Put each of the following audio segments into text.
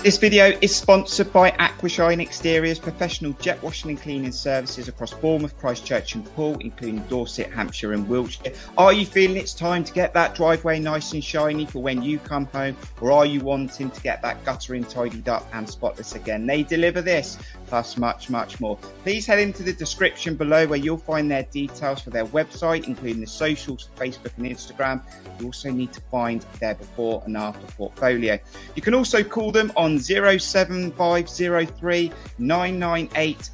This video is sponsored by Aquashine Exteriors, professional jet washing and cleaning services across Bournemouth, Christchurch and Poole, including Dorset, Hampshire and Wiltshire. Are you feeling it's time to get that driveway nice and shiny for when you come home? Or are you wanting to get that guttering tidied up and spotless again? They deliver this, plus much, much more. Please head into the description below where you'll find their details for their website, including the socials, Facebook and Instagram. You also need to find their before and after portfolio. You can also call them on 07503 998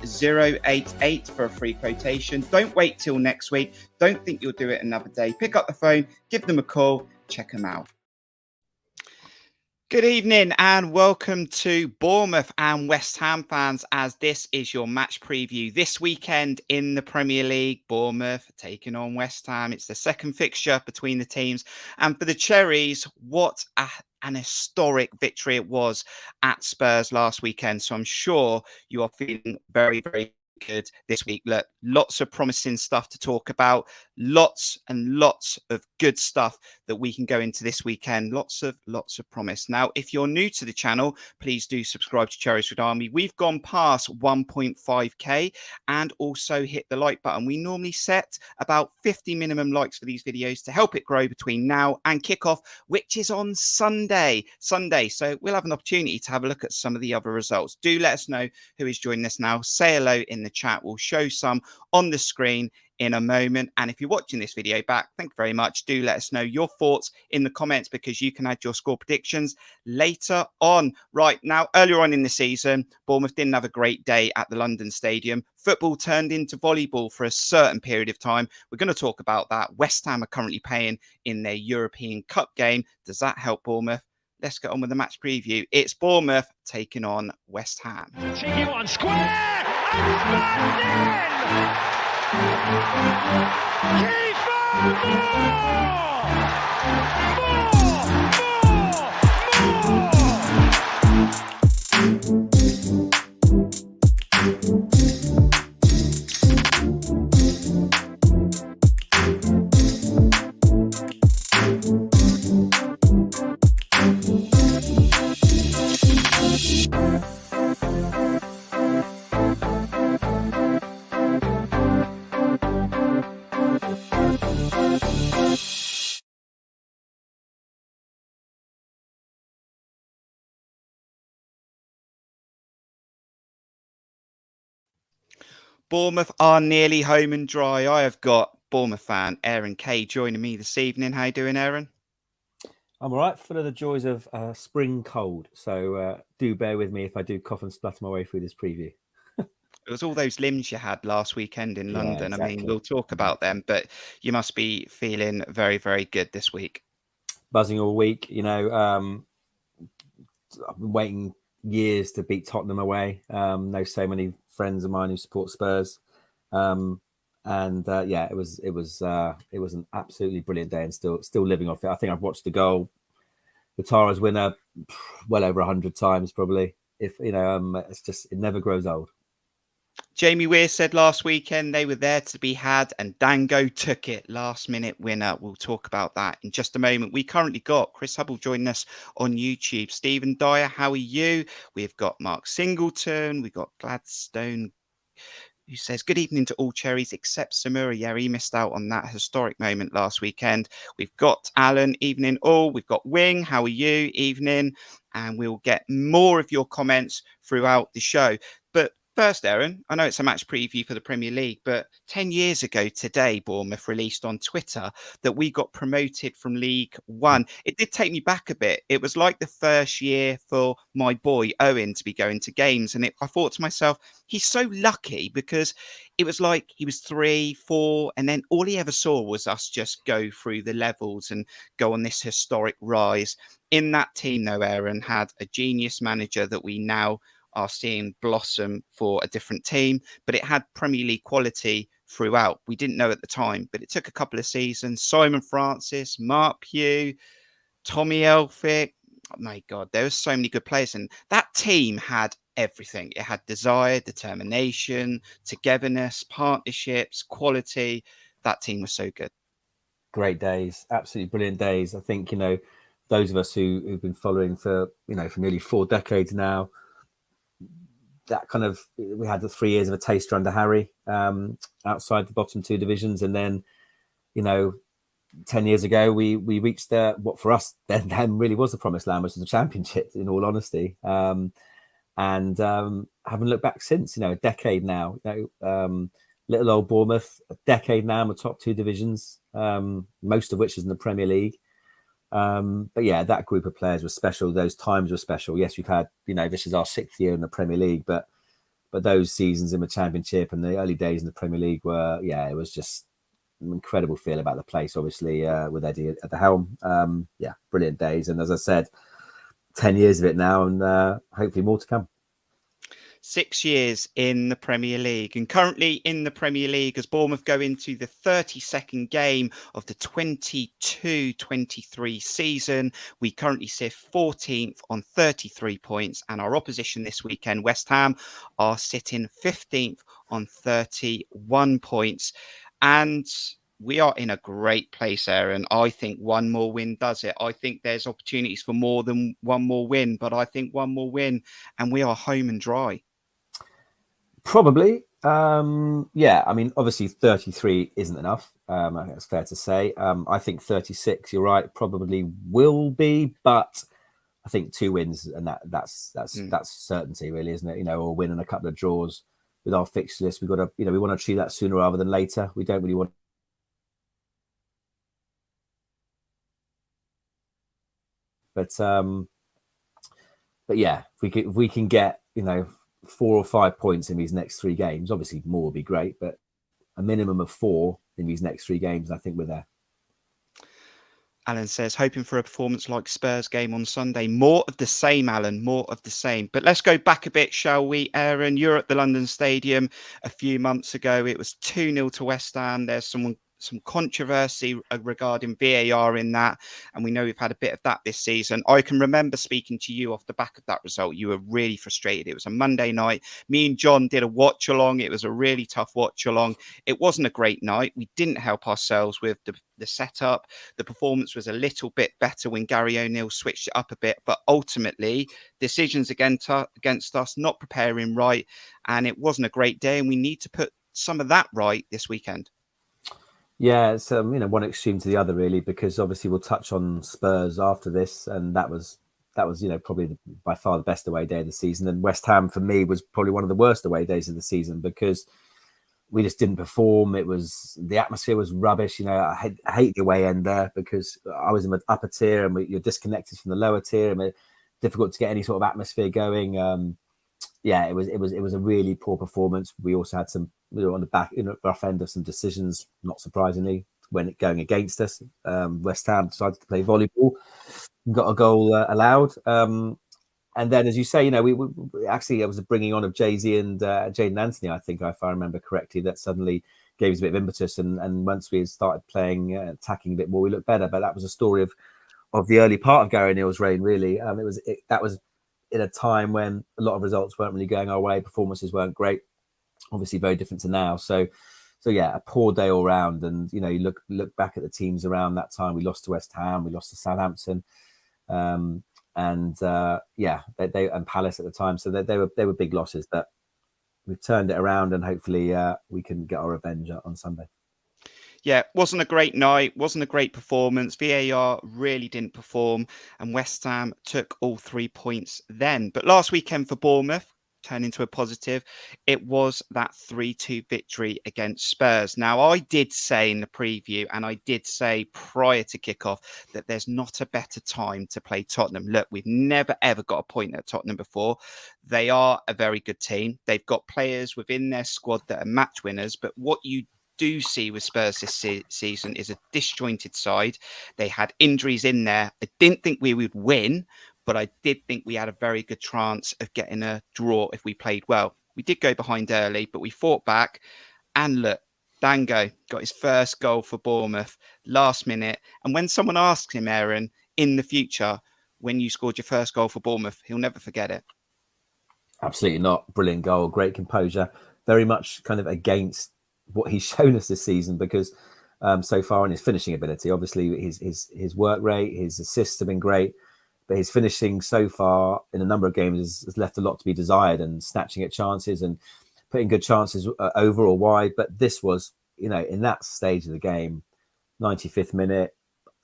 088 for a free quotation. Don't wait till next week. Don't think you'll do it another day. Pick up the phone, give them a call, check them out. Good evening and welcome to Bournemouth and West Ham fans, as this is your match preview this weekend in the Premier League. Bournemouth taking on West Ham. It's the second fixture between the teams, and for the Cherries, what an historic victory it was at Spurs last weekend. So I'm sure you are feeling very, very good this week. Look, lots of promising stuff to talk about, lots and lots of good stuff that we can go into this weekend. Lots of promise. Now, if you're new to the channel, please do subscribe to Cherries Red Army. We've gone past 1.5k and also hit the like button. We normally set about 50 minimum likes for these videos to help it grow between now and kickoff, which is on Sunday. So we'll have an opportunity to have a look at some of the other results. Do let us know who is joining us now. Say hello in the chat. We'll show some on the screen in a moment. And if you're watching this video back, thank you very much. Do let us know your thoughts in the comments, because you can add your score predictions later on. Right now, earlier on in the season, Bournemouth didn't have a great day at the London Stadium. Football turned into volleyball for a certain period of time. We're going to talk about that. West Ham are currently playing in their European Cup game. Does that help Bournemouth? Let's get on with the match preview. It's Bournemouth taking on West Ham. Taking one square and Bournemouth are nearly home and dry. I have got Bournemouth fan Aaron Kaye joining me this evening. How you doing, Aaron? I'm all right, full of the joys of spring cold. So do bear with me if I do cough and splutter my way through this preview. It was all those limbs you had last weekend in London. Exactly. I mean, we'll talk about them, but you must be feeling very, very good this week. Buzzing all week, you know. I've been waiting years to beat Tottenham away. Know so many friends of mine who support Spurs, it was an absolutely brilliant day, and still living off it. I think I've watched the goal, the Tara's winner, well over 100 times probably. If you know, it's just, it never grows old. Jamie Weir said last weekend they were there to be had, and Dango took it. Last minute winner. We'll talk about that in just a moment. We currently got Chris Hubble joining us on YouTube. Stephen Dyer, how are you? We've got Mark Singleton. We've got Gladstone, who says, good evening to all Cherries except Samura. Yeah, he missed out on that historic moment last weekend. We've got Alan, evening all. We've got Wing, how are you? Evening. And we'll get more of your comments throughout the show. But first, Aaron, I know it's a match preview for the Premier League, but 10 years ago today, Bournemouth released on Twitter that we got promoted from League One. It did take me back a bit. It was like the first year for my boy Owen to be going to games. And I thought to myself, he's so lucky, because it was like he was 3, 4, and then all he ever saw was us just go through the levels and go on this historic rise. In that team, though, Aaron had a genius manager that we now are seeing blossom for a different team, but it had Premier League quality throughout. We didn't know at the time, but it took a couple of seasons. Simon Francis, Mark Pugh, Tommy Elphick. Oh my God, there were so many good players. And that team had everything. It had desire, determination, togetherness, partnerships, quality. That team was so good. Great days, absolutely brilliant days. I think, you know, those of us who've been following for nearly 4 decades now, that kind of, we had the 3 years of a taster under Harry, outside the bottom 2 divisions, and then 10 years ago we reached what for us then really was the promised land, which was the Championship, in all honesty, and haven't looked back since. A decade now. Little old Bournemouth, a decade now in the top 2 divisions, most of which is in the Premier League. But yeah, that group of players was special. Those times were special. Yes, we've had, this is our 6th year in the Premier League, but those seasons in the Championship and the early days in the Premier League were, it was just an incredible feel about the place, obviously, with Eddie at the helm. Brilliant days. And as I said, 10 years of it now, and hopefully more to come. 6 years in the Premier League, and currently in the Premier League as Bournemouth go into the 32nd game of the 22-23 season. We currently sit 14th on 33 points, and our opposition this weekend, West Ham, are sitting 15th on 31 points. And we are in a great place, Aaron. I think one more win does it. I think there's opportunities for more than one more win, but I think one more win and we are home and dry. Probably. Obviously 33 isn't enough. I think that's fair to say. I think 36, you're right, probably will be, but I think 2 wins, and that's certainty, really, isn't it? Or a win and a couple of draws with our fixture list. We've got to, we want to achieve that sooner rather than later. We don't really want. But yeah, if we can get 4 or 5 points in these next 3 games, obviously more would be great, but a minimum of 4 in these next 3 games, I think we're there. Alan says, hoping for a performance like Spurs game on Sunday. More of the same, Alan, more of the same. But let's go back a bit, shall we, Aaron? You're at the London Stadium a few months ago. It was 2-0 to West Ham. There's some controversy regarding VAR in that, and we know we've had a bit of that this season. I can remember speaking to you off the back of that result. You were really frustrated. It was a Monday night. Me and John did a watch along. It was a really tough watch along. It wasn't a great night. We didn't help ourselves with the setup. The performance was a little bit better when Gary O'Neill switched it up a bit, but ultimately decisions against us, not preparing right, and it wasn't a great day, and we need to put some of that right this weekend. Yeah, it's one extreme to the other, really, because obviously we'll touch on Spurs after this, and that was probably by far the best away day of the season. And West Ham for me was probably one of the worst away days of the season because we just didn't perform. The atmosphere was rubbish. I hate the away end there because I was in the upper tier and you're disconnected from the lower tier, and it's difficult to get any sort of atmosphere going. It was a really poor performance. We also had some, on the back, rough end of some decisions, not surprisingly, when it going against us. West Ham decided to play volleyball, got a goal allowed. And then, as you say, we actually, it was a bringing on of Jay-Z and Jadon Anthony, I think, if I remember correctly, that suddenly gave us a bit of impetus. And once we started playing, attacking a bit more, we looked better. But that was a story of the early part of Gary O'Neill's reign, really. That was in a time when a lot of results weren't really going our way, performances weren't great, obviously very different to now. So yeah, a poor day all round. And you look back at the teams around that time. We lost to West Ham, we lost to Southampton, they and Palace at the time. So they were big losses, but we've turned it around, and hopefully we can get our revenge on Sunday. Yeah, wasn't a great night, wasn't a great performance. VAR really didn't perform, and West Ham took all 3 points then. But last weekend for Bournemouth, turned into a positive, it was that 3-2 victory against Spurs. Now, I did say in the preview, and I did say prior to kickoff, that there's not a better time to play Tottenham. Look, we've never, ever got a point at Tottenham before. They are a very good team. They've got players within their squad that are match winners, but what you do see with Spurs this season is a disjointed side. They had injuries in there. I didn't think we would win, but I did think we had a very good chance of getting a draw if we played well. We did go behind early, but we fought back. And look, Dango got his first goal for Bournemouth last minute. And when someone asks him, Aaron, in the future, when you scored your first goal for Bournemouth, he'll never forget it. Absolutely not. Brilliant goal, great composure. Very much kind of against what he's shown us this season, because so far, and his finishing ability. Obviously, his work rate, his assists have been great, but his finishing so far in a number of games has left a lot to be desired, and snatching at chances and putting good chances over or wide. But this was, in that stage of the game, 95th minute,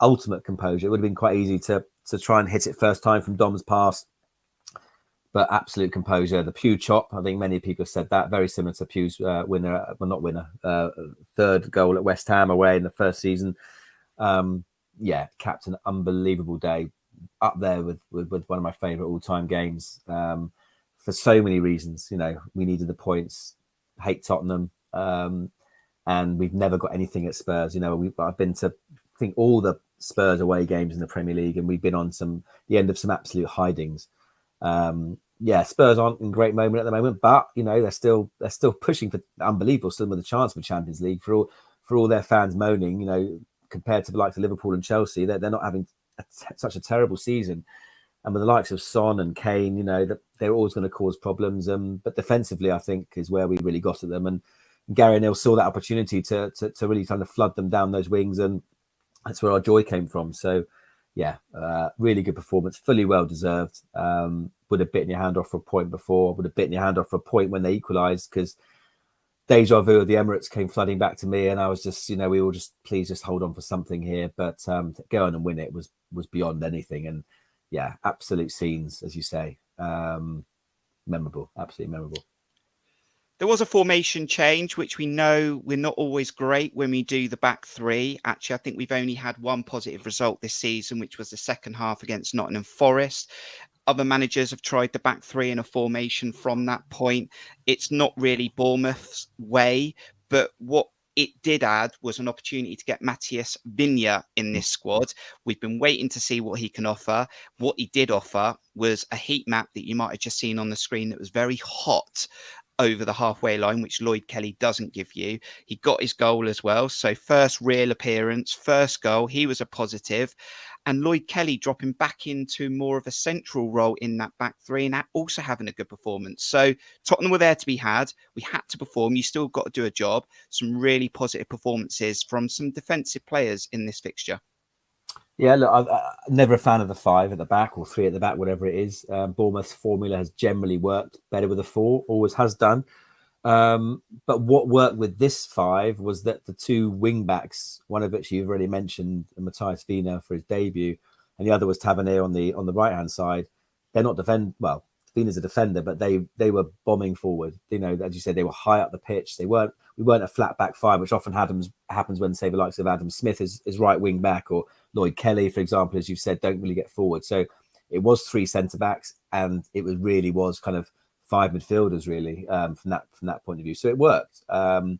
ultimate composure. It would have been quite easy to try and hit it first time from Dom's pass, but absolute composure. The Pew chop, I think many people have said that, very similar to Pew's third goal at West Ham away in the first season. Capped an unbelievable day, up there with one of my favourite all-time games, for so many reasons. We needed the points, hate Tottenham, and we've never got anything at Spurs. I've been to, I think, all the Spurs away games in the Premier League, and we've been on the end of some absolute hidings. Spurs aren't in great moment at the moment, but they're still pushing for unbelievable, still with a chance for Champions League. For all their fans moaning, compared to the likes of Liverpool and Chelsea, they're not having such a terrible season. And with the likes of Son and Kane, they're always going to cause problems. But defensively, I think, is where we really got at them. And Gary O'Neill saw that opportunity to really kind of flood them down those wings, and that's where our joy came from. So, really good performance, fully well deserved. Would have bitten your hand off for a point before, would have bitten your hand off for a point when they equalised, because deja vu of the Emirates came flooding back to me, and I was just, we were just, please just hold on for something here. But to go on and win it was beyond anything. And absolute scenes, as you say, memorable, absolutely memorable. There was a formation change, which we know we're not always great when we do the back three. Actually, I think we've only had one positive result this season, which was the second half against Nottingham Forest. Other managers have tried the back three in a formation from that point. It's not really Bournemouth's way, but what it did add was an opportunity to get Matthias Viña in this squad. We've been waiting to see what he can offer. What he did offer was a heat map that you might have just seen on the screen that was very hot over the halfway line, which Lloyd Kelly doesn't give you. He got his goal as well. So first real appearance, first goal, he was a positive. And Lloyd Kelly dropping back into more of a central role in that back three, and also having a good performance. So Tottenham were there to be had. We had to perform. You still got to do a job. Some really positive performances from some defensive players in this fixture. Yeah, look, I'm never a fan of the 5 at the back or 3 at the back, whatever it is. Bournemouth's formula has generally worked better with a 4, always has done. But what worked with this 5 was that the 2 wing backs, one of which you've already mentioned, Matthias Viña for his debut, and the other was Tavernier on the right hand side. They're not well, Vina's a defender, but they were bombing forward. As you said, they were high up the pitch. We weren't a flat back 5, which often happens when, say, the likes of Adam Smith is right wing back, or Lloyd Kelly, for example, as you've said, don't really get forward. So it was 3 centre backs, and it really was kind of 5 midfielders, really, from that point of view. So it worked. And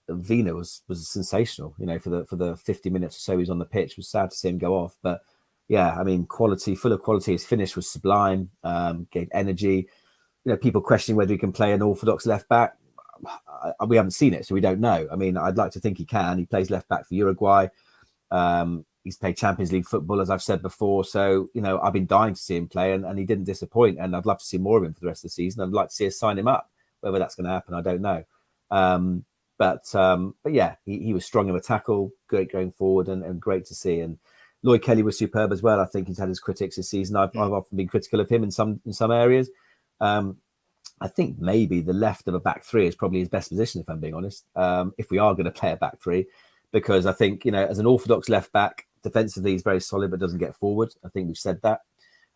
Viña was sensational. For the 50 minutes or so he was on the pitch. It was sad to see him go off, but quality, full of quality. His finish was sublime. Gave energy. People questioning whether he can play an orthodox left back. We haven't seen it, so we don't know. I'd like to think he can. He plays left back for Uruguay. He's played Champions League football, as I've said before. So, I've been dying to see him play, and he didn't disappoint. And I'd love to see more of him for the rest of the season. I'd like to see us sign him up. Whether that's going to happen, I don't know. But he was strong in a tackle, great going forward, and great to see. And Lloyd Kelly was superb as well. I think he's had his critics this season. I've often been critical of him in some areas. I think maybe the left of a back 3 is probably his best position, if I'm being honest. If we are going to play a back 3, because I think, as an orthodox left back, defensively he's very solid but doesn't get forward. I think we've said that,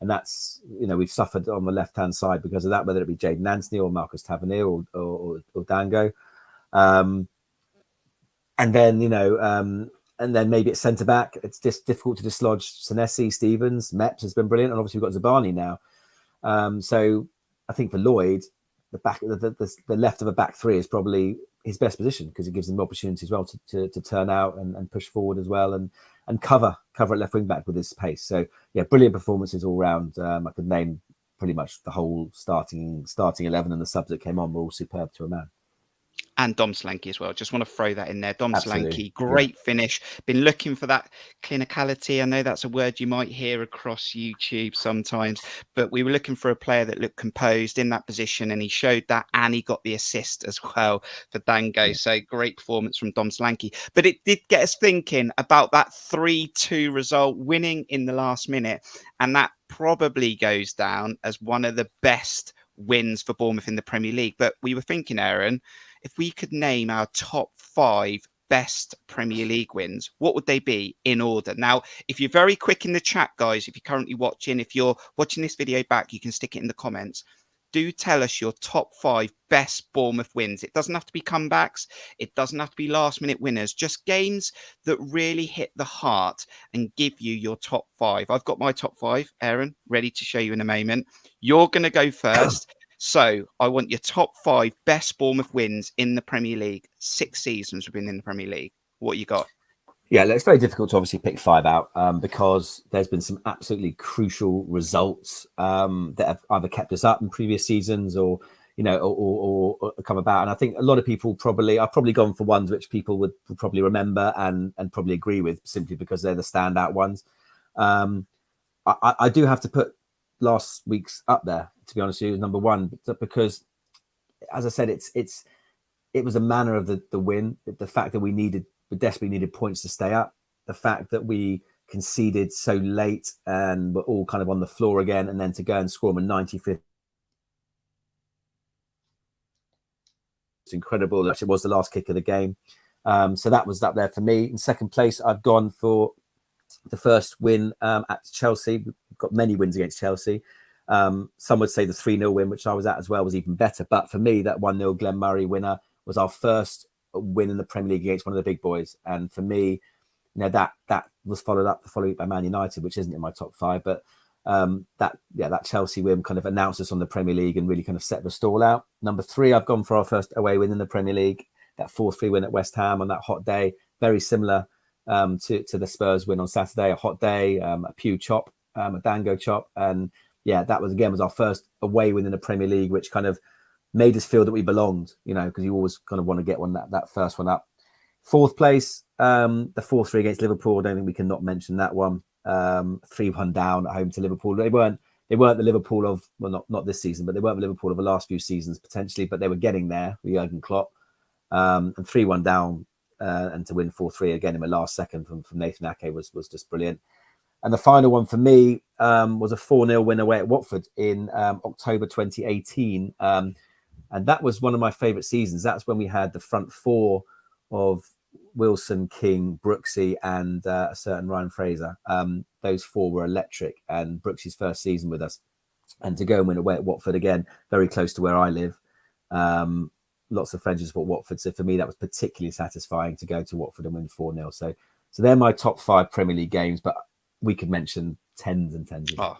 and that's, we've suffered on the left hand side because of that, whether it be Jadon Anthony or Marcus Tavernier or Dango, and then maybe at centre back it's just difficult to dislodge Senesi. Stevens, Meps has been brilliant, and obviously we've got Zabani now. So I think for Lloyd, the left of a back 3 is probably his best position, because it gives him opportunity as well to turn out and push forward as well, and cover at left wing back with his pace. So brilliant performances all round. I could name pretty much the whole starting 11, and the subs that came on were all superb to a man. And Dom Solanke as well. Just want to throw that in there. Dom Absolutely. Solanke, great finish. Been looking for that clinicality. I know that's a word you might hear across YouTube sometimes, but we were looking for a player that looked composed in that position, and he showed that, and he got the assist as well for Dango. Yeah. So great performance from Dom Solanke. But it did get us thinking about that 3-2 result, winning in the last minute, and that probably goes down as one of the best wins for Bournemouth in the Premier League. But we were thinking, Aaron, if we could name our top 5 best Premier League wins, what would they be in order? Now, if you're very quick in the chat, guys, if you're currently watching, if you're watching this video back, you can stick it in the comments. Do tell us your top 5 best Bournemouth wins. It doesn't have to be comebacks. It doesn't have to be last minute winners. Just games that really hit the heart and give you your top 5. I've got my top 5, Aaron, ready to show you in a moment. You're going to go first. So I want your top 5 best Bournemouth wins in the Premier League. 6 seasons we've been in the Premier League. What you got? Yeah, it's very difficult to obviously pick 5 out because there's been some absolutely crucial results that have either kept us up in previous seasons or, you know, or come about. And I think a lot of people I've probably gone for ones which people would probably remember and probably agree with simply because they're the standout ones. I do have to put last week's up there, to be honest with you, as number 1, because as I said, it was a manner of the win, the fact that we desperately needed points to stay up, the fact that we conceded so late and were all kind of on the floor again, and then to go and score them a 95th. It's incredible. Actually, it was the last kick of the game. So that was up there for me. In second place, I've gone for the first win at Chelsea. We've got many wins against Chelsea. Some would say the 3-0 win, which I was at as well, was even better. But for me, that 1-0 Glenn Murray winner was our first win in the Premier League against one of the big boys. And for me, you know, that was followed up by Man United, which isn't in my top 5. But that Chelsea win kind of announced us on the Premier League and really kind of set the stall out. Number 3, I've gone for our first away win in the Premier League, that 4-3 win at West Ham on that hot day, very similar to the Spurs win on Saturday, a hot day, a pew chop, a dango chop. And yeah, that was our first away win in the Premier League, which kind of made us feel that we belonged, you know, because you always kind of want to get that first one up. Fourth place, the 4-3 against Liverpool. I don't think we can not mention that one. 3-1 down at home to Liverpool. They weren't the Liverpool of, well, not this season, but they weren't the Liverpool of the last few seasons potentially, but they were getting there with Jurgen Klopp. And 3-1 down and to win 4-3 again in the last second from Nathan Ake was just brilliant. And the final one for me was a 4-0 win away at Watford in October 2018. And that was one of my favourite seasons. That's when we had the front 4 of Wilson, King, Brooksy, and a certain Ryan Fraser. Those 4 were electric, and Brooksy's first season with us. And to go and win away at Watford again, very close to where I live. Lots of friends who support Watford. So for me, that was particularly satisfying to go to Watford and win 4-0. So they're my top 5 Premier League games, but we could mention tens and tens of them.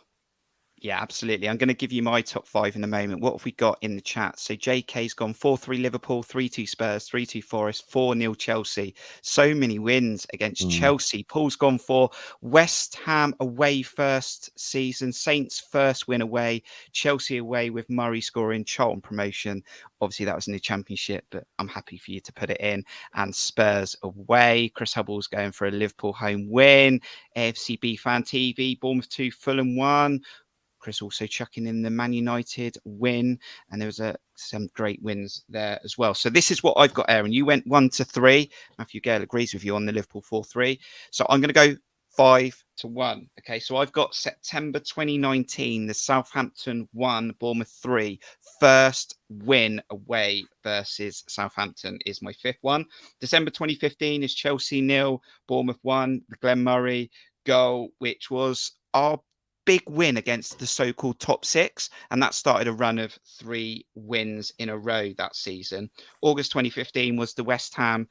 Yeah, absolutely. I'm going to give you my top 5 in a moment. What have we got in the chat? So JK's gone 4-3 Liverpool, 3-2 Spurs, 3-2 Forest, 4-0 Chelsea. So many wins against Chelsea. Paul's gone for West Ham away first season, Saints first win away, Chelsea away with Murray scoring, Charlton promotion. Obviously, that was in the Championship, but I'm happy for you to put it in. And Spurs away. Chris Hubble's going for a Liverpool home win. AFCB Fan TV, Bournemouth 2, Fulham 1. Chris also chucking in the Man United win, and there was some great wins there as well. So this is what I've got, Aaron. You went 1-3. Matthew Gale agrees with you on the Liverpool 4-3. So I'm going to go 5-1. Okay, so I've got September 2019, the Southampton 1, Bournemouth 3. First win away versus Southampton is my 5th one. December 2015 is Chelsea 0, Bournemouth 1, the Glenn Murray goal, which was our big win against the so-called top 6, and that started a run of 3 wins in a row that season. August 2015 was the West Ham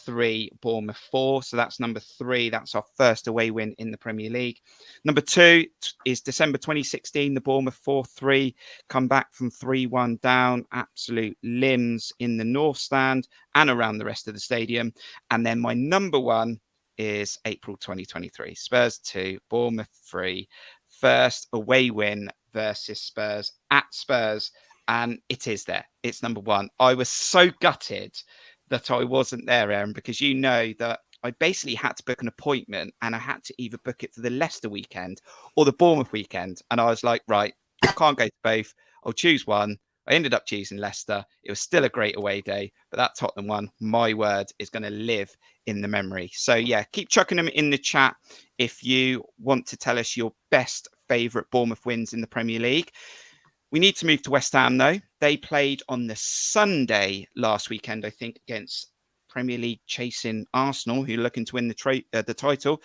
3, Bournemouth 4, so that's number 3. That's our first away win in the Premier League. Number 2 is December 2016, the Bournemouth 4-3, come back from 3-1 down, absolute limbs in the North Stand and around the rest of the stadium. And then my number 1 is April 2023, Spurs 2, Bournemouth 3. First away win versus Spurs at Spurs And it is there. It's number one. I was so gutted that I wasn't there, Aaron, because you know that I basically had to book an appointment and I had to either book it for the Leicester weekend or the Bournemouth weekend. And I was like, right, I can't go to both. I'll choose one. I ended up choosing Leicester. It was still a great away day, but that Tottenham one, my word, is going to live in the memory. So yeah, keep chucking them in the chat if you want to tell us your best favourite Bournemouth wins in the Premier League. We need to move to West Ham, though. They played on the Sunday last weekend, I think, against Premier League chasing Arsenal, who are looking to win the title.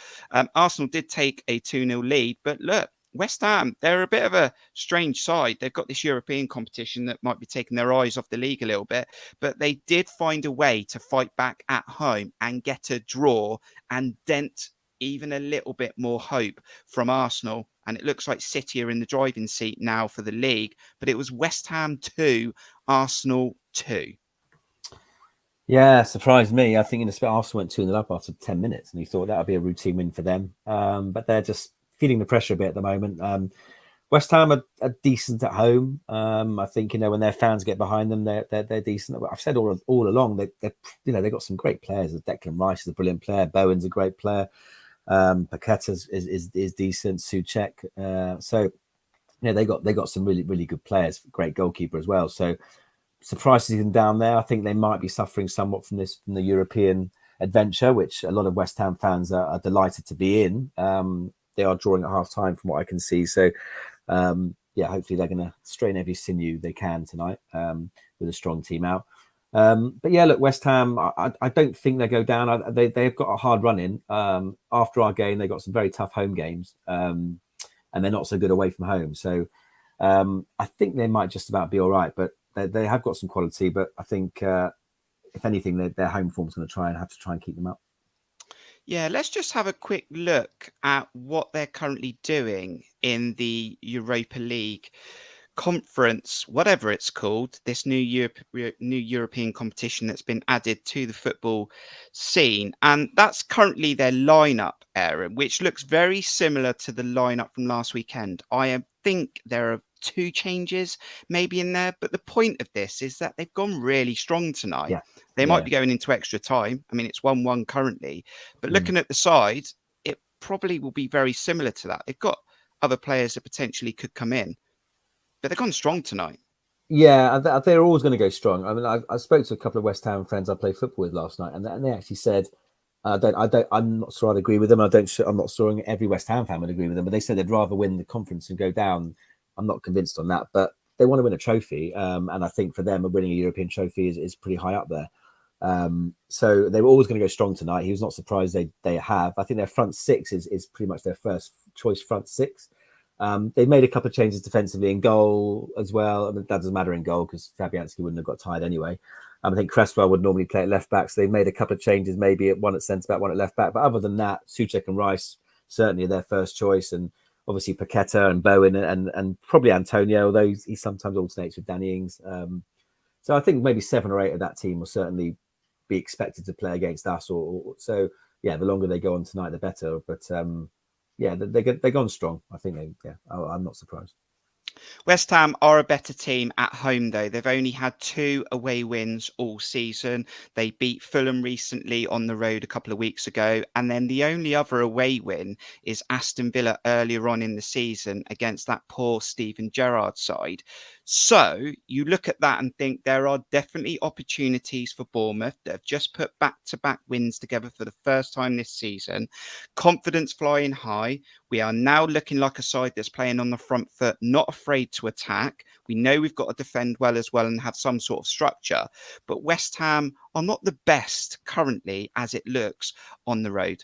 Arsenal did take a 2-0 lead, but look, West Ham, they're a bit of a strange side. They've got this European competition that might be taking their eyes off the league a little bit, but they did find a way to fight back at home and get a draw and dent even a little bit more hope from Arsenal. And it looks like City are in the driving seat now for the league, but it was West Ham 2, Arsenal 2. Yeah, surprised me. I think in the split, Arsenal went 2-0 up after 10 minutes, and you thought that would be a routine win for them. But they're just feeling the pressure a bit at the moment. West Ham are decent at home. I think, you know, when their fans get behind them, they're decent. I've said all along that they've got some great players. Declan Rice is a brilliant player. Bowen's a great player. Paqueta is decent. Souček. So yeah, they got some really good players. Great goalkeeper as well. So surprised to see them down there. I think they might be suffering somewhat from the European adventure, which a lot of West Ham fans are delighted to be in. They are drawing at half time from what I can see. So yeah, hopefully they're going to strain every sinew they can tonight with a strong team out. But yeah, look, West Ham, I don't think they go down. They've got a hard run in. After our game, they got some very tough home games, and they're not so good away from home. So I think they might just about be all right. But they have got some quality. But I think, if anything, their home form's going to have to try and keep them up. Yeah, let's just have a quick look at what they're currently doing in the Europa League conference, whatever it's called, this new European competition that's been added to the football scene. And that's currently their lineup, Aaron, which looks very similar to the lineup from last weekend. I think there are 2 changes maybe in there, but the point of this is that they've gone really strong tonight. Yeah. They might be going into extra time. I mean, it's 1-1 currently, but looking at the side, it probably will be very similar to that. They've got other players that potentially could come in, but they've gone strong tonight. Yeah, they're always going to go strong. I mean, I spoke to a couple of West Ham friends I played football with last night, and they actually said, I'm not sure I'd agree with them. I'm not sure every West Ham fan would agree with them, but they said they'd rather win the conference and go down. I'm not convinced on that, but they want to win a trophy, and I think for them, winning a European trophy is pretty high up there. So they were always going to go strong tonight. He was not surprised they have. I think their front six is pretty much their first choice front six. They've made a couple of changes defensively in goal as well. I mean, that doesn't matter in goal because Fabianski wouldn't have got tired anyway. I think Cresswell would normally play at left back, so they've made a couple of changes, maybe one at centre back, one at left back. But other than that, Souček and Rice certainly are their first choice, and obviously Paqueta and Bowen and probably Antonio, although he sometimes alternates with Danny Ings. So I think maybe 7 or 8 of that team will certainly be expected to play against us. Or so yeah, the longer they go on tonight, the better. But yeah, they're gone strong. I think I'm not surprised. West Ham are a better team at home, though. They've only had 2 away wins all season. They beat Fulham recently on the road a couple of weeks ago. And then the only other away win is Aston Villa earlier on in the season against that poor Steven Gerrard side. So you look at that and think there are definitely opportunities for Bournemouth that have just put back-to-back wins together for the first time this season. Confidence flying high. We are now looking like a side that's playing on the front foot, not afraid to attack. We know we've got to defend well as well and have some sort of structure. But West Ham are not the best currently as it looks on the road.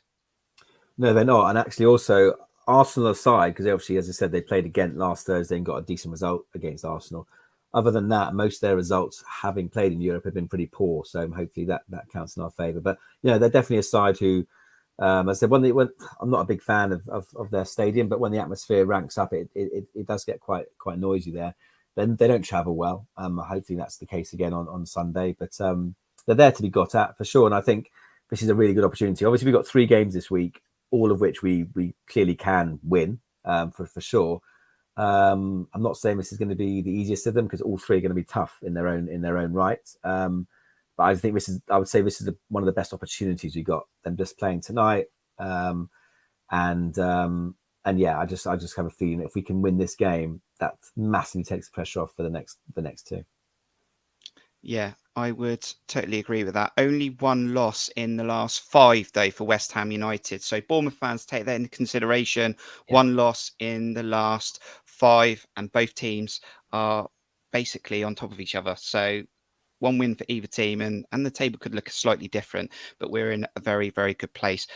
No, they're not. And actually also Arsenal aside, because obviously, as I said, they played again last Thursday and got a decent result against Arsenal. Other than that, most of their results, having played in Europe, have been pretty poor. So hopefully that counts in our favour. But they're definitely a side who, as I said, when I'm not a big fan of their stadium, but when the atmosphere ranks up, it does get quite noisy there. Then they don't travel well. Hopefully that's the case again on Sunday. But they're there to be got at for sure. And I think this is a really good opportunity. Obviously, we've got 3 games this week, all of which we clearly can win for sure. I'm not saying this is going to be the easiest of them, because all three are going to be tough in their own right. But I think I would say this is one of the best opportunities we got. Them just playing tonight, and yeah, I just have a feeling if we can win this game, that massively takes the pressure off for the next two. Yeah, I would totally agree with that. Only one loss in the last 5, though, for West Ham United. So Bournemouth fans, take that into consideration. Yeah. One loss in the last 5, and both teams are basically on top of each other. So one win for either team, and the table could look slightly different, but we're in a very, very good place.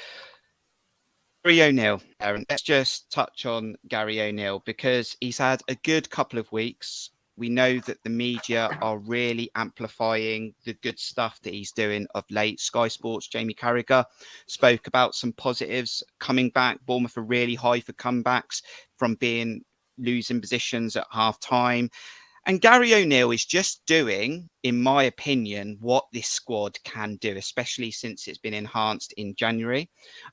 Gary O'Neill, Aaron, let's just touch on Gary O'Neill, because he's had a good couple of weeks. We know that the media are really amplifying the good stuff that he's doing of late. Sky Sports, Jamie Carragher spoke about some positives coming back. Bournemouth are really high for comebacks from losing positions at half time. And Gary O'Neill is just doing, in my opinion, what this squad can do, especially since it's been enhanced in January.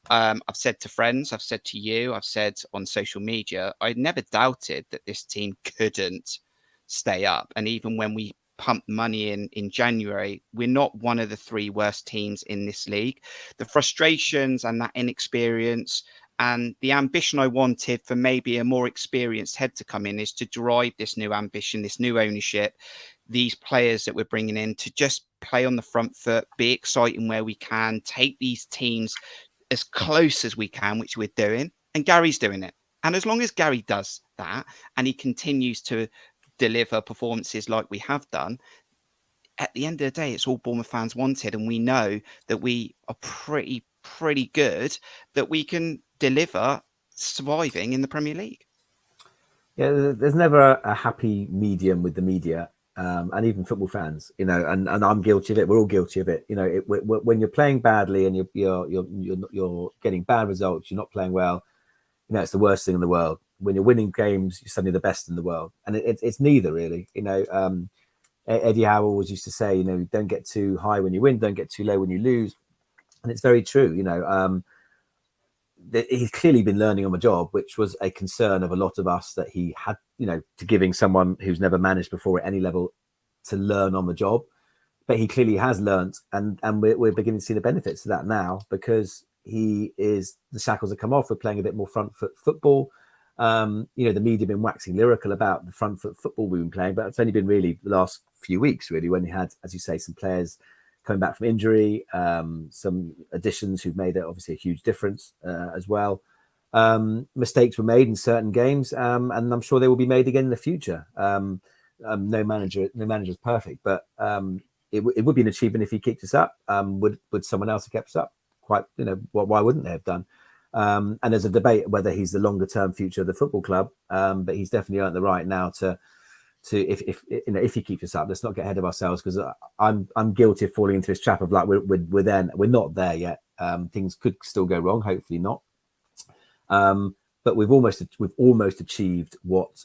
I've said to friends, I've said to you, I've said on social media, I never doubted that this team couldn't stay up. And even when we pumped money in January, we're not one of the 3 worst teams in this league. The frustrations and that inexperience and the ambition I wanted for maybe a more experienced head to come in is to drive this new ambition, this new ownership, these players that we're bringing in to just play on the front foot, be exciting where we can, take these teams as close as we can, which we're doing. And Gary's doing it. And as long as Gary does that and he continues to deliver performances like we have done, at the end of the day, it's all Bournemouth fans wanted. And we know that we are pretty good, that we can deliver surviving in the Premier League. Yeah, there's never a happy medium with the media, and even football fans, and I'm guilty of it. We're all guilty of it. When you're playing badly and you're getting bad results, you're not playing well. It's the worst thing in the world. When you're winning games, you're suddenly the best in the world, and it's neither really. Eddie Howe always used to say, don't get too high when you win, don't get too low when you lose, and it's very true. He's clearly been learning on the job, which was a concern of a lot of us, that he had, to giving someone who's never managed before at any level to learn on the job. But he clearly has learnt, and we're beginning to see the benefits of that now, because the shackles have come off. We're playing a bit more front foot football. The media have been waxing lyrical about the front foot football we've been playing, but it's only been really the last few weeks, really, when you had, as you say, some players coming back from injury, some additions who've made obviously a huge difference as well. Mistakes were made in certain games, and I'm sure they will be made again in the future. No manager is perfect, but it would be an achievement if he kicked us up. Would someone else have kept us up? Quite, why wouldn't they have done? And there's a debate whether he's the longer term future of the football club, but he's definitely earned the right now to if he keeps us up. Let's not get ahead of ourselves, because I'm guilty of falling into this trap of like we're not there yet. Things could still go wrong, hopefully not. But we've almost achieved what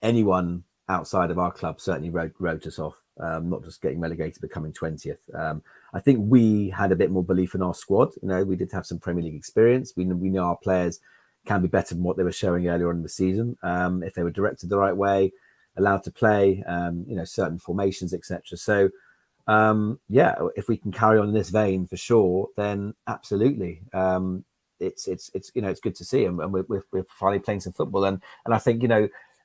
anyone outside of our club certainly wrote us off. Not just getting relegated, but coming 20th. I think we had a bit more belief in our squad. We did have some Premier League experience. We know our players can be better than what they were showing earlier on in the season, if they were directed the right way, allowed to play, certain formations, etc. So, if we can carry on in this vein for sure, then absolutely, it's good to see, and we're finally playing some football. And I think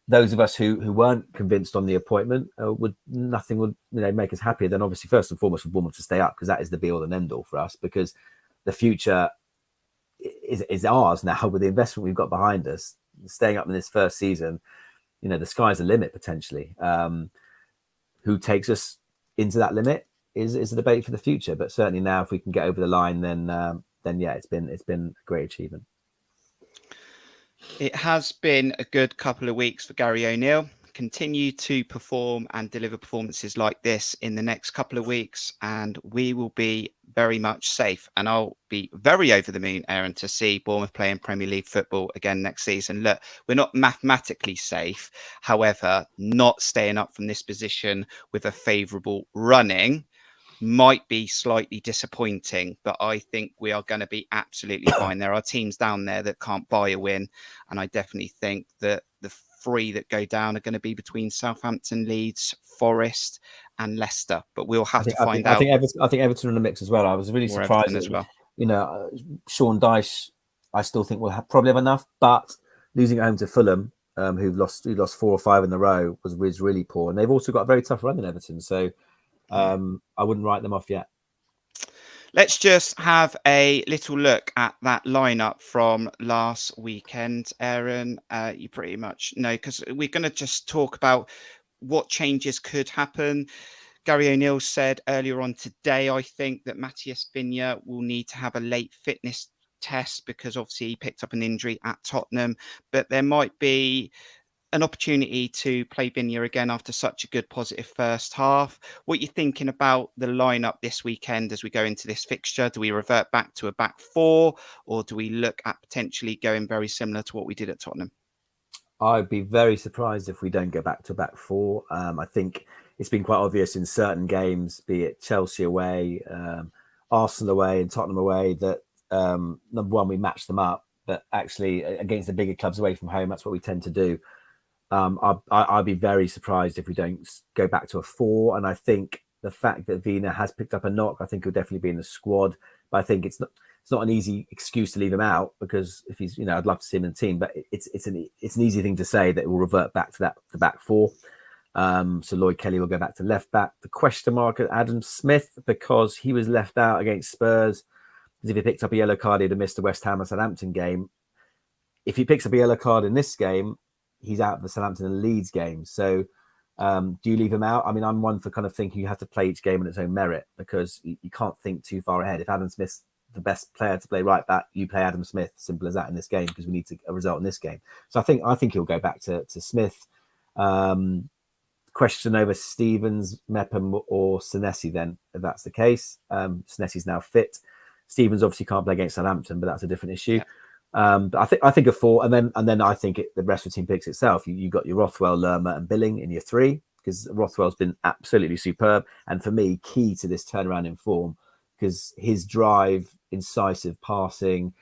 those of us who weren't convinced on the appointment nothing would make us happier than obviously first and foremost for Bournemouth to stay up, because that is the be all and end all for us, because the future is ours now with the investment we've got behind us. Staying up in this first season, the sky's the limit potentially. Who takes us into that limit is a debate for the future, but certainly now if we can get over the line, then yeah, it's been a great achievement. It has been a good couple of weeks for Gary O'Neill. Continue to perform and deliver performances like this in the next couple of weeks, and we will be very much safe. And I'll be very over the moon, Aaron, to see Bournemouth playing Premier League football again next season. Look, we're not mathematically safe. However, not staying up from this position with a favourable running might be slightly disappointing, but I think we are going to be absolutely fine. There are teams down there that can't buy a win, and I definitely think that the 3 that go down are going to be between Southampton, Leeds, Forest, and Leicester. But we'll have to find out. I think Everton in the mix as well. I was really surprised Everton as well. Sean Dyche, I still think will probably have enough, but losing at home to Fulham, who lost 4 or 5 in a row, was really poor, and they've also got a very tough run in Everton. So I wouldn't write them off yet. Let's just have a little look at that lineup from last weekend, Aaron. You pretty much know, because we're going to just talk about what changes could happen. Gary O'Neill said earlier on today, I think, that Matthias Viña will need to have a late fitness test because obviously he picked up an injury at Tottenham, but there might be an opportunity to play Viña again after such a good positive first half. What are you thinking about the lineup this weekend as we go into this fixture? Do we revert back to a back 4, or do we look at potentially going very similar to what we did at Tottenham? I'd be very surprised if we don't go back to a back 4. I think it's been quite obvious in certain games, be it Chelsea away, Arsenal away, and Tottenham away, that number one, we match them up, but actually against the bigger clubs away from home, that's what we tend to do. I'd be very surprised if we don't go back to a 4. And I think the fact that Viña has picked up a knock, I think he'll definitely be in the squad. But I think it's not an easy excuse to leave him out, because if he's, I'd love to see him in the team, but it's an easy thing to say that it will revert back to the back 4. So Lloyd Kelly will go back to left back. The question mark at Adam Smith, because he was left out against Spurs, because if he picked up a yellow card, he'd have missed the West Ham and Southampton game. If he picks up a yellow card in this game, he's out of the Southampton and Leeds game. So do you leave him out? I mean, I'm one for kind of thinking you have to play each game on its own merit, because you can't think too far ahead. If Adam Smith's the best player to play right back, you play Adam Smith. Simple as that in this game, because we need a result in this game. So I think he'll go back to Smith. Question over Stevens, Mepham or Senesi then, if that's the case. Senesi's now fit. Stevens obviously can't play against Southampton, but that's a different issue. Yeah. But I think a 4, and then I think the rest of the team picks itself. You got your Rothwell, Lerma, and Billing in your 3, because Rothwell's been absolutely superb, and for me, key to this turnaround in form, because his drive, incisive passing,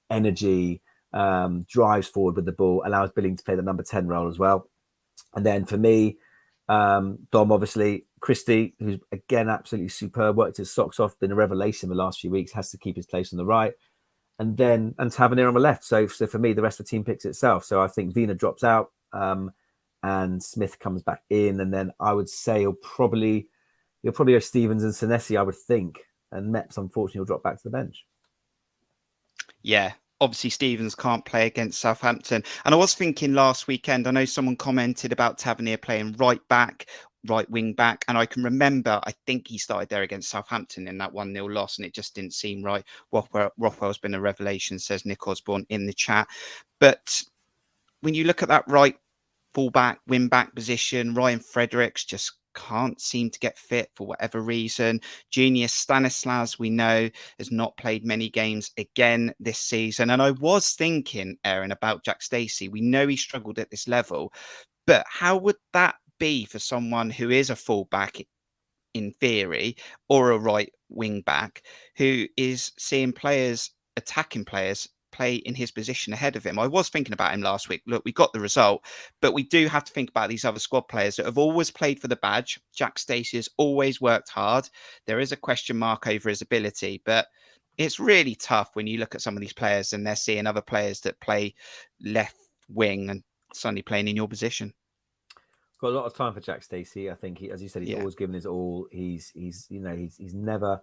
energy, drives forward with the ball, allows Billing to play the number 10 role as well. And then for me, Dom, obviously, Christie, who's again absolutely superb, worked his socks off, been a revelation the last few weeks, has to keep his place on the right. And Tavernier on the left. So for me, the rest of the team picks itself. So I think Viña drops out, and Smith comes back in, and then I would say he'll probably go Stevens and Senesi, I would think, and Meps unfortunately will drop back to the bench. Yeah, obviously Stevens can't play against Southampton, and I was thinking last weekend, I know someone commented about Tavernier playing right wing back, and I can remember, I think he started there against Southampton in that 1-0 loss, and it just didn't seem right. Rothwell's been a revelation, says Nick Osborne in the chat. But when you look at that right fullback, wing back position, Ryan Fredericks just can't seem to get fit for whatever reason. Junior Stanislas, we know, has not played many games again this season. And I was thinking, Aaron, about Jack Stacey. We know he struggled at this level, but how would that be for someone who is a fullback in theory, or a right wing back, who is seeing attacking players play in his position ahead of him? I was thinking about him last week. Look, we got the result, but we do have to think about these other squad players that have always played for the badge. Jack Stacey has always worked hard. There is a question mark over his ability, but it's really tough when you look at some of these players and they're seeing other players that play left wing and suddenly playing in your position. Got a lot of time for Jack Stacey. I think as you said, he's always given his all. He's never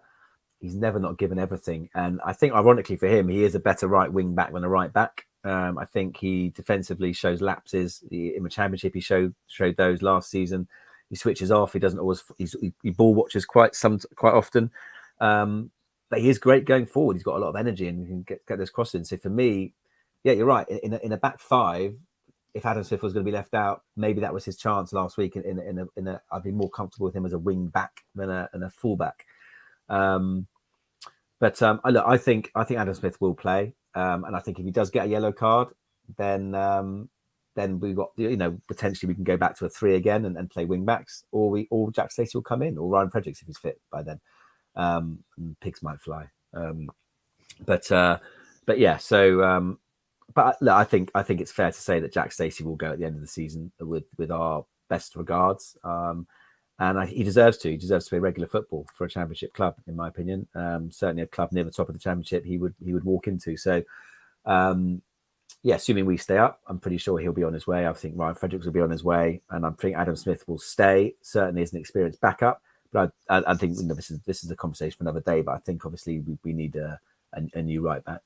not given everything. And I think ironically for him, he is a better right wing back than a right back. I think he defensively shows lapses. In the Championship, he showed those last season. He switches off. He doesn't always. He ball watches quite often. But he is great going forward. He's got a lot of energy and he can get those crosses in. So for me, yeah, you're right. In a back 5. If Adam Smith was going to be left out, maybe that was his chance last week. I'd be more comfortable with him as a wing back than a full back. But I think Adam Smith will play, and I think if he does get a yellow card, then we got potentially we can go back to a 3 again and play wing backs, or Jack Stacey will come in, or Ryan Fredericks if he's fit by then. and pigs might fly. But yeah. So, but look, I think it's fair to say that Jack Stacey will go at the end of the season with our best regards. And he deserves to. He deserves to play regular football for a Championship club, in my opinion. Certainly a club near the top of the Championship, he would walk into. So, yeah, assuming we stay up, I'm pretty sure he'll be on his way. I think Ryan Fredericks will be on his way, and I think Adam Smith will stay. Certainly as an experienced backup. But I think this is a conversation for another day. But I think obviously we need a new right back.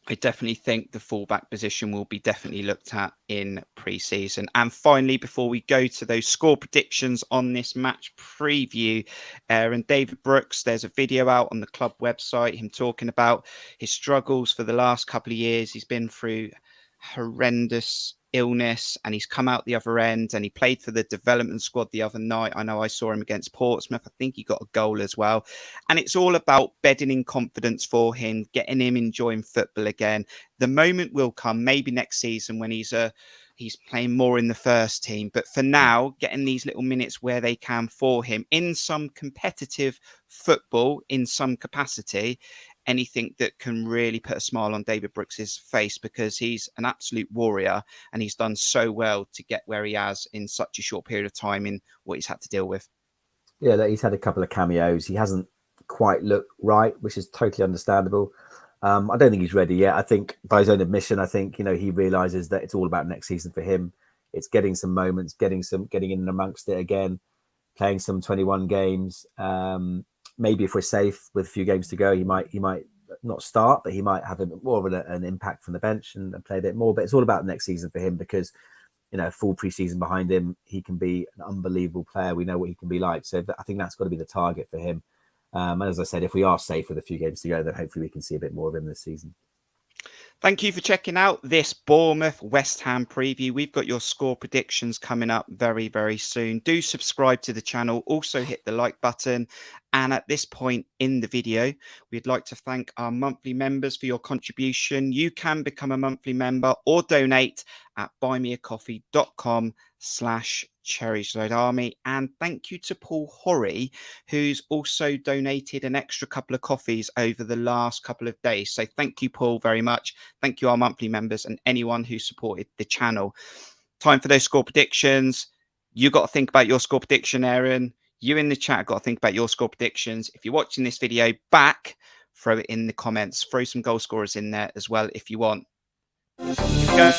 I definitely think the fullback position will be definitely looked at in pre-season. And finally, before we go to those score predictions on this match preview, and David Brooks, there's a video out on the club website, him talking about his struggles for the last couple of years. He's been through horrendous illness and he's come out the other end, and he played for the development squad the other night. I know I saw him against Portsmouth. I think he got a goal as well. And it's all about bedding in confidence for him, getting him enjoying football again. The moment will come maybe next season when he's playing more in the first team. But for now, getting these little minutes where they can for him in some competitive football in some capacity, anything that can really put a smile on David Brooks's face, because he's an absolute warrior and he's done so well to get where he has in such a short period of time in what he's had to deal with. Yeah, he's had a couple of cameos. He hasn't quite looked right, which is totally understandable. I don't think he's ready yet. I think by his own admission, I think, he realizes that it's all about next season for him. It's getting some moments, getting in amongst it again, playing some 21 games. Maybe if we're safe with a few games to go, he might not start, but he might have more of an impact from the bench and play a bit more. But it's all about next season for him because, full pre-season behind him, he can be an unbelievable player. We know what he can be like. So I think that's got to be the target for him. And as I said, if we are safe with a few games to go, then hopefully we can see a bit more of him this season. Thank you for checking out this Bournemouth West Ham preview. We've got your score predictions coming up very, very soon. Do subscribe to the channel. Also hit the like button. And at this point in the video, we'd like to thank our monthly members for your contribution. You can become a monthly member or donate at buymeacoffee.com/Cherries Red Army. And thank you to Paul Horry, who's also donated an extra couple of coffees over the last couple of days. So thank you, Paul, very much. Thank you, our monthly members and anyone who supported the channel. Time for those score predictions. You got to think about your score prediction, Aaron. You in the chat got to think about your score predictions. If you're watching this video back, throw it in the comments. Throw some goal scorers in there as well if you want. Here we go.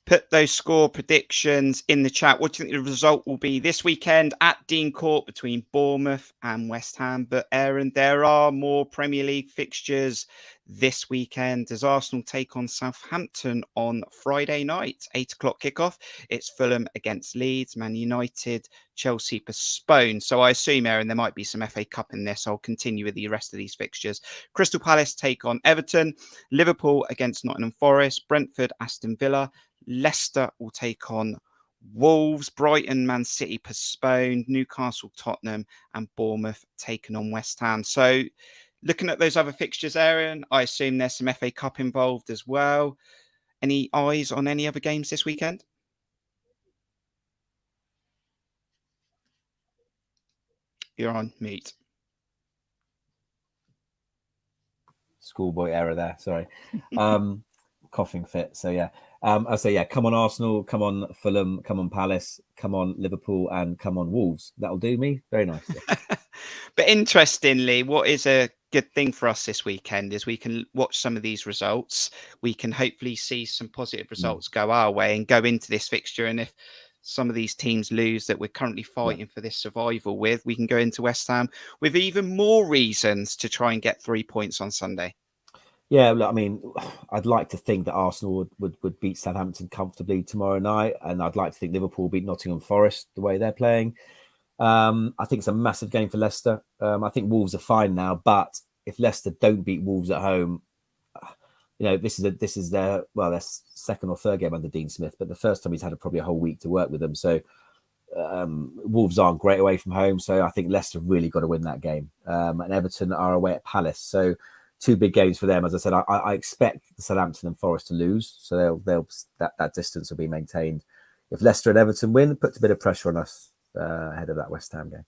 Put those score predictions in the chat. What do you think the result will be this weekend at Dean Court between Bournemouth and West Ham? But Aaron, there are more Premier League fixtures this weekend as Arsenal take on Southampton on Friday night, 8 o'clock kickoff. It's Fulham against Leeds, Man United, Chelsea postponed. So I assume, Aaron, there might be some FA Cup in this. I'll continue with the rest of these fixtures. Crystal Palace take on Everton, Liverpool against Nottingham Forest, Brentford, Aston Villa, Leicester will take on Wolves, Brighton, Man City postponed, Newcastle, Tottenham, and Bournemouth taken on West Ham. So looking at those other fixtures, Aaron, I assume there's some FA Cup involved as well. Any eyes on any other games this weekend? You're on mute. Schoolboy error there. Sorry. Coughing fit. So yeah. I'll say, yeah, come on Arsenal, come on Fulham, come on Palace, come on Liverpool, and come on Wolves. That'll do me very nicely. But interestingly, what is a good thing for us this weekend is we can watch some of these results. We can hopefully see some positive results go our way and go into this fixture. And if some of these teams lose that we're currently fighting for this survival with, we can go into West Ham with even more reasons to try and get 3 points on Sunday. Yeah, look, I mean, I'd like to think that Arsenal would beat Southampton comfortably tomorrow night, and I'd like to think Liverpool beat Nottingham Forest the way they're playing. I think it's a massive game for Leicester. I think Wolves are fine now, but if Leicester don't beat Wolves at home, this is their second or third game under Dean Smith, but the first time he's had probably a whole week to work with them. So Wolves aren't great away from home, so I think Leicester really got to win that game. And Everton are away at Palace, so two big games for them. As I said, I expect Southampton and Forest to lose, so they'll that distance will be maintained. If Leicester and Everton win, it puts a bit of pressure on us ahead of that West Ham game.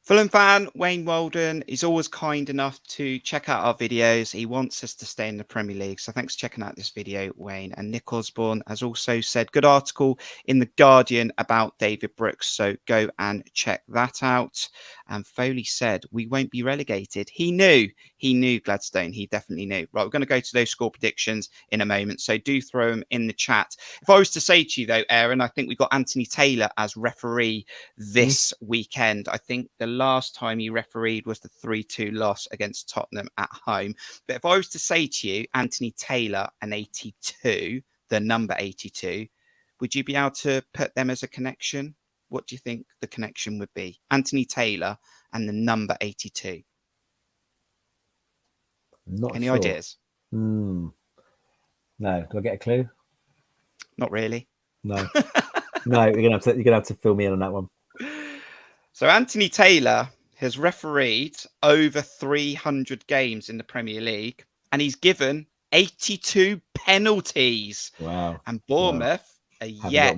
Fulham fan Wayne Walden is always kind enough to check out our videos. He wants us to stay in the Premier League. So thanks for checking out this video, Wayne. And Nick Osborne has also said, good article in The Guardian about David Brooks. So go and check that out. And Foley said, we won't be relegated. He knew Gladstone. He definitely knew. Right, we're going to go to those score predictions in a moment. So do throw them in the chat. If I was to say to you, though, Aaron, I think we've got Anthony Taylor as referee this weekend. I think the last time he refereed was the 3-2 loss against Tottenham at home. But if I was to say to you, Anthony Taylor and 82, the number 82, would you be able to put them as a connection? What do you think the connection would be? Anthony Taylor and the number 82. Any ideas? No. Do I get a clue? Not really. No. No, you're gonna have to fill me in on that one. So Anthony Taylor has refereed over 300 games in the Premier League, and he's given 82 penalties. Wow. And Bournemouth are yet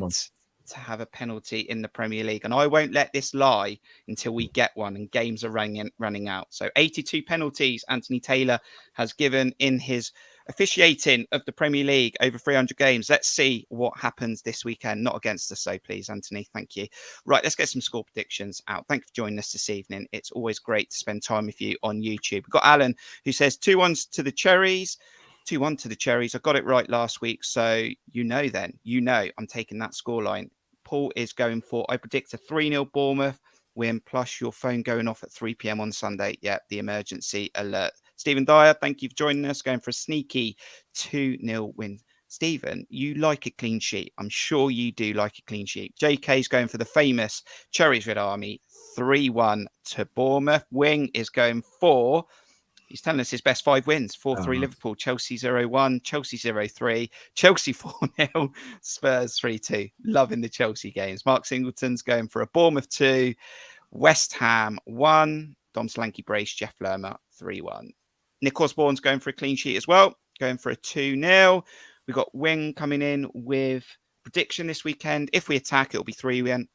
to have a penalty in the Premier League. And I won't let this lie until we get one and games are running out. So 82 penalties Anthony Taylor has given in his officiating of the Premier League over 300 games. Let's see what happens this weekend. Not against us, so please, Anthony. Thank you. Right, let's get some score predictions out. Thank you for joining us this evening. It's always great to spend time with you on YouTube. We've got Alan who says 2-1 to the Cherries. 2-1 to the Cherries. I got it right last week, so I'm taking that scoreline. Paul is going for, I predict a 3-0 Bournemouth win, plus your phone going off at 3 p.m. on Sunday. Yeah, the emergency alert. Stephen Dyer, thank you for joining us, going for a sneaky 2-0 win. Stephen, you like a clean sheet. I'm sure you do like a clean sheet. JK's going for the famous Cherries Red Army, 3-1 to Bournemouth. Wing is going for, he's telling us his best 5 wins. 4-3 Liverpool, Chelsea 0-1, Chelsea 0-3, Chelsea 4-0, Spurs 3-2. Loving the Chelsea games. Mark Singleton's going for a Bournemouth 2, West Ham 1, Dom Slanky Brace, Jeff Lerma 3-1. Nick Osborne's going for a clean sheet as well, going for a 2-0. We've got Wing coming in with prediction this weekend. If we attack, it'll be 3-1.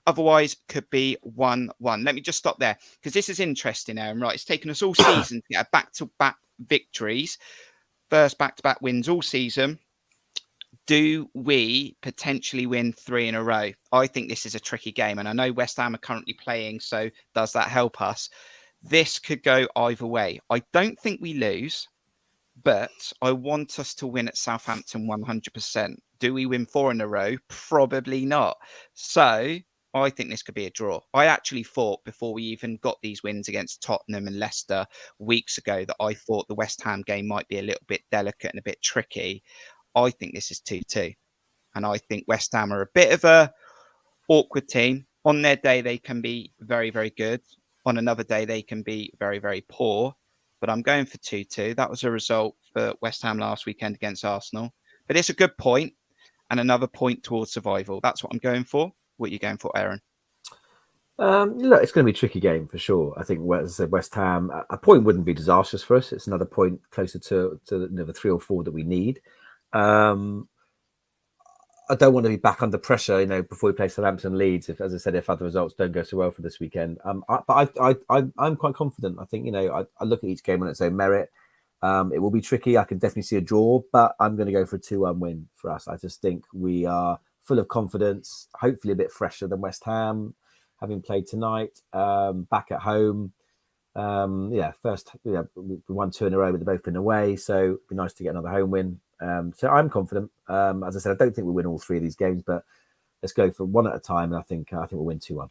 Otherwise, could be 1-1. Let me just stop there because this is interesting, Aaron. Right, it's taken us all season to get back-to-back victories, first back-to-back wins all season. Do we potentially win 3 in a row? I think this is a tricky game, and I know West Ham are currently playing, so does that help us? This could go either way. I don't think we lose, but I want us to win at Southampton 100%. Do we win 4 in a row? Probably not. So I think this could be a draw. I actually thought before we even got these wins against Tottenham and Leicester weeks ago that I thought the West Ham game might be a little bit delicate and a bit tricky. I think this is 2-2. And I think West Ham are a bit of a awkward team. On their day, they can be very, very good. On another day, they can be very, very poor. But I'm going for 2-2. That was a result for West Ham last weekend against Arsenal. But it's a good point and another point towards survival. That's what I'm going for. What are you going for, Aaron? Look, it's going to be a tricky game for sure. I think, as I said, West Ham, a point wouldn't be disastrous for us. It's another point closer to the 3 or 4 that we need. I don't want to be back under pressure, before we play Southampton Leeds. If, as I said, if other results don't go so well for this weekend, but I'm quite confident. I think I look at each game on its own merit. It will be tricky. I can definitely see a draw, but I'm going to go for a 2-1 win for us. I just think we are full of confidence. Hopefully, a bit fresher than West Ham, having played tonight, back at home. We won 2 in a row, but they've both been away, so it'd be nice to get another home win. So I'm confident. As I said, I don't think we'll win all 3 of these games, but let's go for 1 at a time. And I think we'll win 2-1.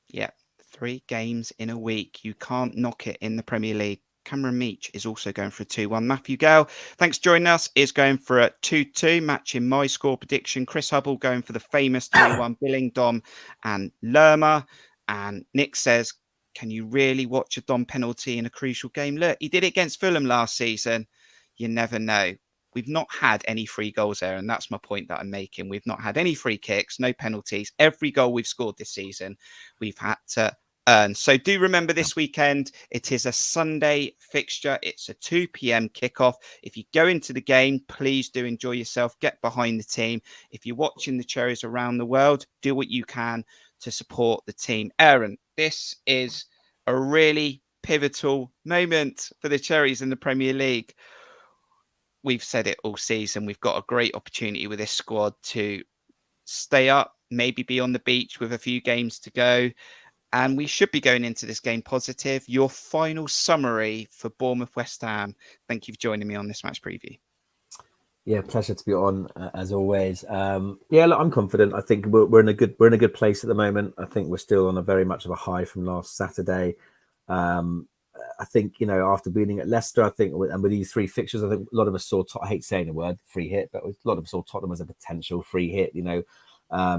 Yeah, 3 games in a week. You can't knock it in the Premier League. Cameron Meach is also going for a 2-1. Matthew Gale, thanks for joining us, is going for a 2-2, matching my score prediction. Chris Hubble going for the famous 3-1, Billing, Dom and Lerma. And Nick says, can you really watch a Dom penalty in a crucial game? Look, he did it against Fulham last season. You never know. We've not had any free goals there, and that's my point that I'm making. We've not had any free kicks, no penalties. Every goal we've scored this season, we've had to earn. So do remember this weekend, it is a Sunday fixture. It's a 2 p.m. kickoff. If you go into the game, please do enjoy yourself. Get behind the team. If you're watching the Cherries around the world, do what you can to support the team. Aaron, this is a really pivotal moment for the Cherries in the Premier League. We've said it all season. We've got a great opportunity with this squad to stay up, maybe be on the beach with a few games to go. And we should be going into this game positive. Your final summary for Bournemouth West Ham. Thank you for joining me on this match preview. Yeah, pleasure to be on as always. Yeah, look, I'm confident. I think we're in a good place at the moment. I think we're still on a very much of a high from last Saturday. I think, you know, after beating at Leicester, I think, and with these 3 fixtures, I think a lot of us saw, I hate saying the word free hit, but a lot of us saw Tottenham as a potential free hit. You know,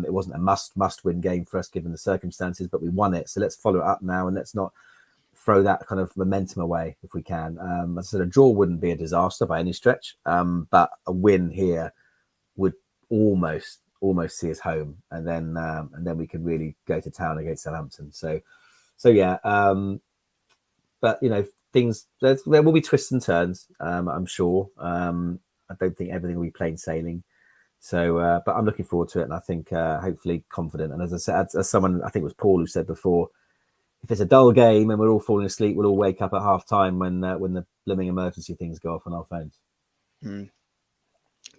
it wasn't a must win game for us given the circumstances, but we won it. So let's follow it up now, and let's not throw that kind of momentum away if we can. As I said, a draw wouldn't be a disaster by any stretch, but a win here would almost see us home, and then we can really go to town against Southampton. So yeah. But you know, there will be twists and turns. I'm sure. I don't think everything will be plain sailing. So, but I'm looking forward to it, and I think hopefully confident. And as I said, as someone, I think it was Paul who said before, if it's a dull game and we're all falling asleep, we'll all wake up at half time when the blooming emergency things go off on our phones.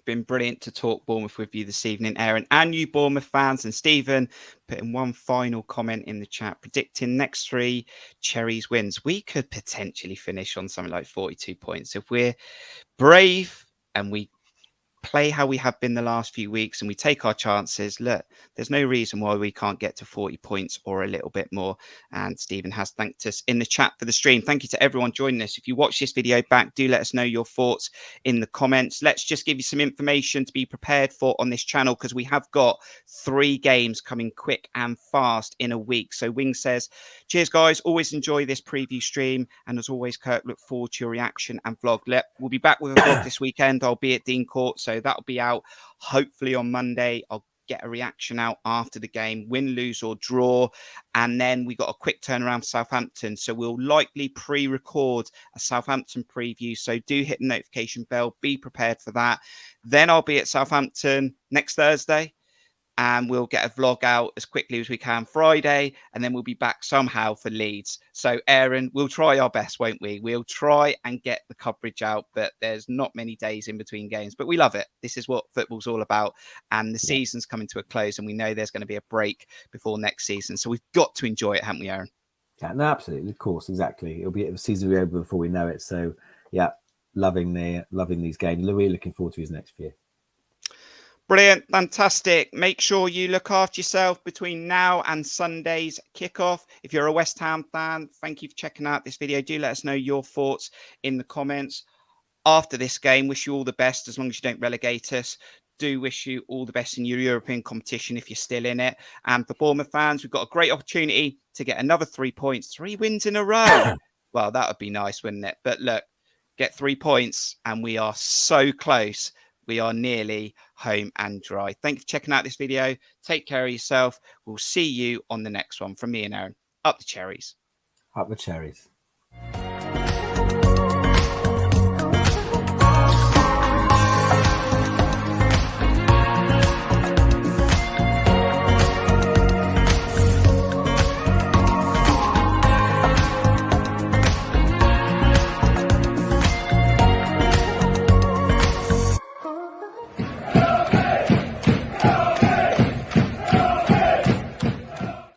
Been brilliant to talk Bournemouth with you this evening, Aaron, and you Bournemouth fans. And Stephen putting one final comment in the chat, predicting next 3 Cherries wins. We could potentially finish on something like 42 points if we're brave and we play how we have been the last few weeks and we take our chances. Look, there's no reason why we can't get to 40 points or a little bit more. And Stephen has thanked us in the chat for the stream. Thank you to everyone joining us. If you watch this video back, do let us know your thoughts in the comments. Let's just give you some information to be prepared for on this channel, because we have got 3 games coming quick and fast in a week. So Wing says, cheers guys, always enjoy this preview stream, and as always Kirk, look forward to your reaction and vlog. We'll be back with a vlog this weekend. I'll be at Dean Court, so that'll be out hopefully on Monday. I'll get a reaction out after the game, win, lose or draw. And then we got a quick turnaround for Southampton, so we'll likely pre-record a Southampton preview, so do hit the notification bell, be prepared for that. Then I'll be at Southampton next Thursday, and we'll get a vlog out as quickly as we can Friday, and then we'll be back somehow for Leeds. So Aaron, we'll try our best, won't we? We'll try and get the coverage out, but there's not many days in between games, but we love it. This is what football's all about, and the season's coming to a close, and we know there's going to be a break before next season, so we've got to enjoy it, haven't we, Aaron? Yeah, no, absolutely, of course, exactly. The season will be over before we know it. So yeah, loving these games. Really looking forward to his next few. Brilliant. Fantastic. Make sure you look after yourself between now and Sunday's kickoff. If you're a West Ham fan, thank you for checking out this video. Do let us know your thoughts in the comments. After this game, wish you all the best as long as you don't relegate us. Do wish you all the best in your European competition if you're still in it. And for Bournemouth fans, we've got a great opportunity to get another 3 points, 3 wins in a row. Well, that would be nice, wouldn't it? But look, get 3 points and we are so close. We are nearly home and dry. Thank you for checking out this video. Take care of yourself. We'll see you on the next one. From me and Aaron, up the Cherries. Up the Cherries.